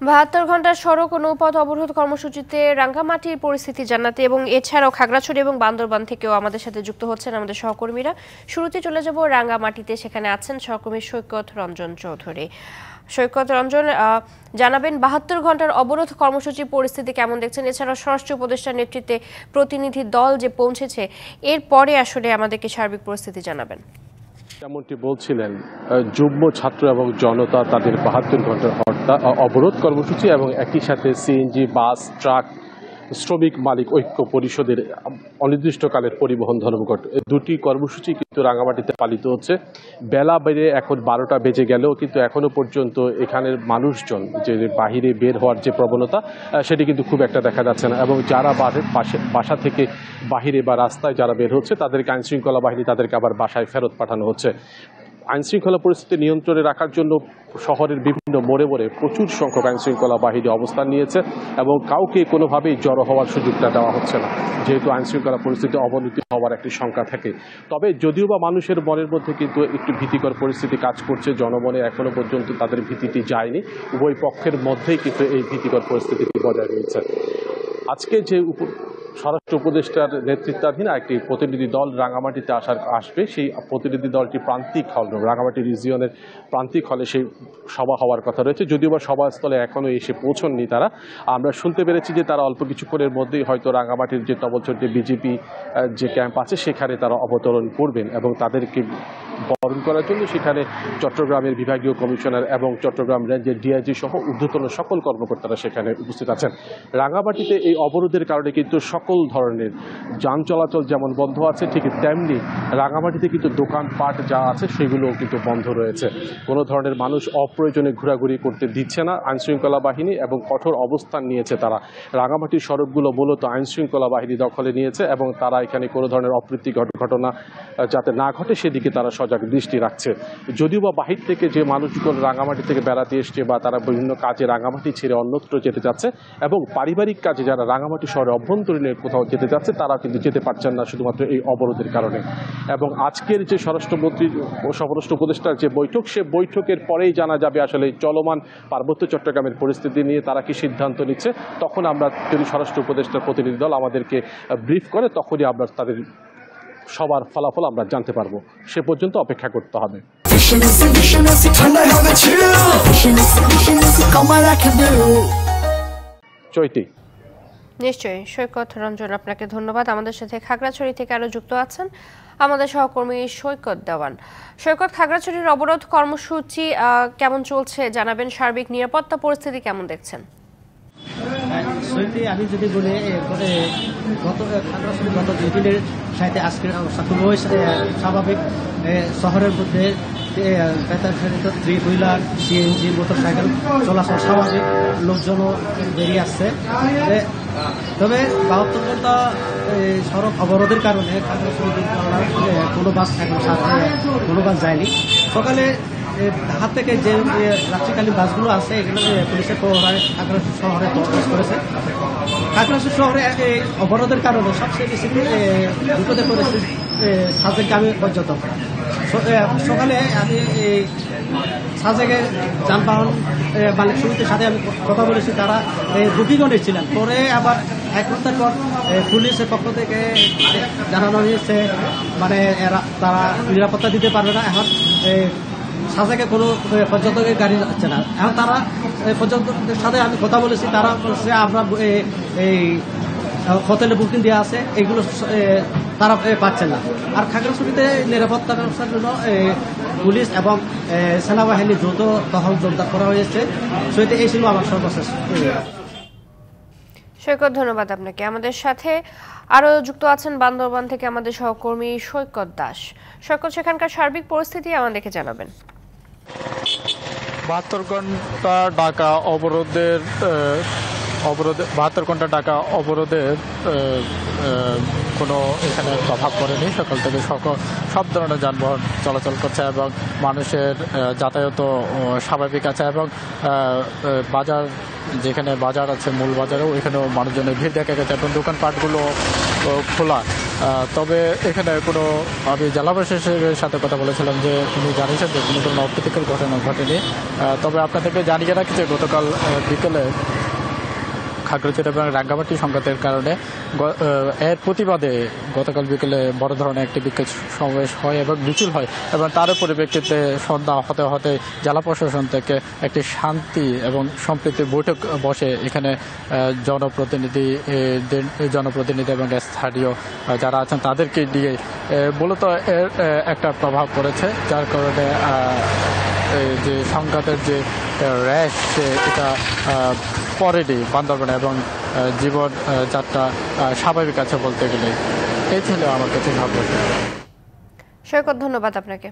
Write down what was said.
৭২ ঘন্টার সড়ক ও নৌপথ অবরোধ কর্মসূচিতে রাঙ্গামাটির পরিস্থিতি জানাতে এবং এছাড়াও খাগড়াছড়ি এবং বান্দরবান থেকেও আমাদের সাথে যুক্ত হচ্ছেন আমাদের সহকর্মীরা। শুরুতে চলে যাব রাঙ্গামাটিতে, সেখানে আছেন সহকর্মী সৈকত রঞ্জন চৌধুরী। সৈকত রঞ্জন, জানাবেন ৭২ ঘন্টার অবরোধ কর্মসূচির পরিস্থিতি কেমন দেখছেন? এছাড়াও স্বরাষ্ট্র উপদেষ্টার নেতৃত্বে প্রতিনিধি দল যে পৌঁছেছে, এরপরে আসলে আমাদেরকে সার্বিক পরিস্থিতি জানাবেন। যেমনটি বলছিলেন, যুগ্ম ছাত্র এবং জনতা তাদের ৭২ ঘন্টার অবরোধ কর্মসূচি এবং একই সাথে সিএনজি, বাস, ট্রাক শ্রমিক মালিক ঐক্য পরিষদের অনির্দিষ্টকালের পরিবহন ধর্মঘট, দুটি কর্মসূচি কিন্তু রাঙ্গামাটিতে পালিত হচ্ছে। বেলা বেড়ে এখন 12টা বেজে গেলেও কিন্তু এখনো পর্যন্ত এখানের মানুষজন যে বাহিরে বের হওয়ার যে প্রবণতা, সেটি কিন্তু খুব একটা দেখা যাচ্ছে না। এবং যারা বাসা থেকে বাহিরে বা রাস্তায় যারা বের হচ্ছে, তাদেরকে আইনশৃঙ্খলা বাহিনী তাদেরকে আবার বাসায় ফেরত পাঠানো হচ্ছে। আইনশৃঙ্খলা পরিস্থিতি নিয়ন্ত্রণে রাখার জন্য শহরের বিভিন্ন মোড়ে মোড়ে প্রচুর সংখ্যক আইনশৃঙ্খলা বাহিনী অবস্থান নিয়েছে এবং কাউকে কোনোভাবেই জড়ো হওয়ার সুযোগটা দেওয়া হচ্ছে না, যেহেতু আইনশৃঙ্খলা পরিস্থিতি অবনতি হওয়ার একটি শঙ্কা থাকে। তবে যদিও বা মানুষের মনের মধ্যে কিন্তু একটু ভীতিকর পরিস্থিতি কাজ করছে, জনমনে এখনো পর্যন্ত তাদের ভীতিটি যায়নি। উভয় পক্ষের মধ্যেই কিন্তু এই ভীতিকর পরিস্থিতিটি বজায় রয়েছে। আজকে যে স্বরাষ্ট্র উপদেষ্টার নেতৃত্বাধীন একটি প্রতিনিধি দল রাঙ্গামাটিতে আসবে, সেই প্রতিনিধি দলটি প্রান্তিক হল, রাঙ্গামাটি রিজিয়নের প্রান্তিক হলে সেই সভা হওয়ার কথা রয়েছে। যদিও বা সভাস্থলে এখনো এসে পৌঁছননি তারা। আমরা শুনতে পেরেছি যে তারা অল্প কিছুক্ষণের মধ্যেই হয়তো রাঙ্গামাটির যে তবচর যে বিজেপি যে ক্যাম্প আছে সেখানে তারা অবতরণ করবেন এবং তাদেরকে বরণ করার জন্য সেখানে চট্টগ্রামের বিভাগীয় কমিশনার এবং চট্টগ্রাম রেঞ্জের ডিআইজি সহ ঊর্ধ্বতন সকল কর্মকর্তারা সেখানে উপস্থিত আছেন। রাঙ্গামাটিতে এই অবরোধের কারণে কিন্তু সকল ধরনের যান চলাচল যেমন বন্ধ আছে, ঠিক তেমনি রাঙ্গামাটিতে কিন্তু দোকানপাট যা আছে সেগুলোও কিন্তু বন্ধ রয়েছে। কোনো ধরনের মানুষ অপ্রয়োজনে ঘোরাঘুরি করতে দিচ্ছে না আইনশৃঙ্খলা বাহিনী, এবং কঠোর অবস্থান নিয়েছে তারা। রাঙ্গামাটির সড়কগুলো মূলত আইনশৃঙ্খলা বাহিনী দখলে নিয়েছে এবং তারা এখানে কোনো ধরনের অপ্রীতিকর ঘটনা যাতে না ঘটে সেদিকে তারা সজাগ দৃষ্টি রাখছে। যদিও বা বাহির থেকে যে মানুষগুলো রাঙ্গামাটি থেকে বেড়াতে এসছে বা তারা বিভিন্ন কাজে রাঙ্গামাটি ছেড়ে অন্যত্র যেতে যাচ্ছে এবং পারিবারিক কাজে যারা রাঙ্গামাটি শহরে অভ্যন্তরীণের কোথাও যেতে যাচ্ছে, তারা কিন্তু যেতে পারছেন না শুধুমাত্র এই অবরোধের কারণে। এবং আজকের যে স্বরাষ্ট্রমন্ত্রী ও স্বরাষ্ট্র উপদেষ্টার যে বৈঠক, সে বৈঠকের পরেই জানা যাবে আসলে চলমান পার্বত্য চট্টগ্রামের পরিস্থিতি নিয়ে তারা কি সিদ্ধান্ত নিচ্ছে। তখন আমরা, যদি স্বরাষ্ট্র উপদেষ্টার প্রতিনিধি দল আমাদেরকে ব্রিফ করে, তখনই আমরা তাদের সবার ফলাফল আমরা জানতে পারবো। সে পর্যন্ত অপেক্ষা করতে হবে। চৈতি, নিশ্চয়ই সৈকত রঞ্জন, আপনাকে ধন্যবাদ। আমাদের সাথে খাগড়াছড়ি থেকে আরো যুক্ত আছেন আমাদের সহকর্মী সৈকত দেওয়ান। সৈকত, খাগড়াছড়ির অবরোধ কর্মসূচি কেমন চলছে জানাবেন, সার্বিক নিরাপত্তা পরিস্থিতি কেমন দেখছেন? আমি যদি বলি, গত 2 দিনের সাথে আজকের অবস্থা খুবই স্বাভাবিক। শহরের মধ্যে থ্রি হুইলার, সিএনজি, মোটরসাইকেল চলাচল স্বাভাবিক, লোকজনও বেরিয়ে আসছে। তবে 72 ঘন্টা সড়ক অবরোধের কারণে কোনো বাস যায়নি। সকালে ঢাকা থেকে যে রাত্রিকালীন বাসগুলো আছে, এগুলো পুলিশের প্রহরায় খাগড়াছড়ি শহরে প্রবেশ করেছে। খাগড়াছড়ি শহরে অবরোধের কারণে সবচেয়ে বেশি বিপদে পড়েছে সাজেকগামী পর্যটক। সকালে আমি সাজেকের যানবাহন মালিক সমিতির সাথে আমি কথা বলেছি, তারা বুকিংও নিচ্ছিলেন। পরে আবার 1 ঘন্টার পর পুলিশের পক্ষ থেকে জানানো হয়েছে মানে তারা নিরাপত্তা দিতে পারবে না। এখন সাজেকে কোনো পর্যটকের গাড়ি যাচ্ছে না। এখন তারা পর্যটকদের সাথে আমি কথা বলেছি, তারা বলছে আমরা এই হোটেলে বুকিং দেওয়া আছে, এগুলো তারা পাচ্ছে না। আর খাগড়াছড়িতে নিরাপত্তা ব্যবস্থার জন্য পুলিশ এবং সেনাবাহিনী দ্রুত টহল জোরদার করা হয়েছে। সেটা এই ছিল আমার সর্বশেষ। সৈকত, ধন্যবাদ আপনাকে। আমাদের সাথে আরো যুক্ত আছেন বান্দরবান থেকে আমাদের সহকর্মী সৈকত দাস। সৈকত, সেখানকার সার্বিক পরিস্থিতি আমাদেরকে জানাবেন। 72 ঘন্টা ঢাকা অবরোধের 72 ঘন্টা ঢাকা অবরোধের কোনো এখানে প্রভাব পড়েনি। সকাল থেকে সব ধরনের যানবাহন চলাচল করছে এবং মানুষের যাতায়াত স্বাভাবিক আছে এবং বাজার, যেখানে বাজার আছে মূল বাজারেও, এখানেও মানুষজনের ভিড় দেখা গেছে এবং দোকানপাটগুলো খোলা। তবে এখানে কোনো আমি জেলা প্রশাসকের সাথে কথা বলেছিলাম যে তিনি জানিয়েছেন যে কোনো অপ্রীতিকর ঘটনা ঘটেনি। তবে আপনাদেরকে জানিয়ে রাখি যে গতকাল বিকেলে খাগড়াছড়ি এবং রাঙ্গামাটি সংঘাতের কারণে এর প্রতিবাদে গতকাল বিকেলে বড় ধরনের একটি বিক্ষোভ সমাবেশ হয় এবং মিছিল হয় এবং তার পরিপ্রেক্ষিতে সন্ধ্যা হতে হতে জেলা প্রশাসন থেকে একটি শান্তি এবং সম্প্রীতির বৈঠক বসে। এখানে জনপ্রতিনিধি এবং স্থানীয় যারা আছেন তাদেরকে দিয়ে মূলত এর একটা প্রভাব পড়েছে, যার কারণে যে সংঘাতের যে র্যাশ এটা পরেনি বান্দরবানে এবং জীবন যাত্রা স্বাভাবিক আছে বলতে গেলে। এই ছিল আমার কাছে খবর। সৈকত, ধন্যবাদ আপনাকে।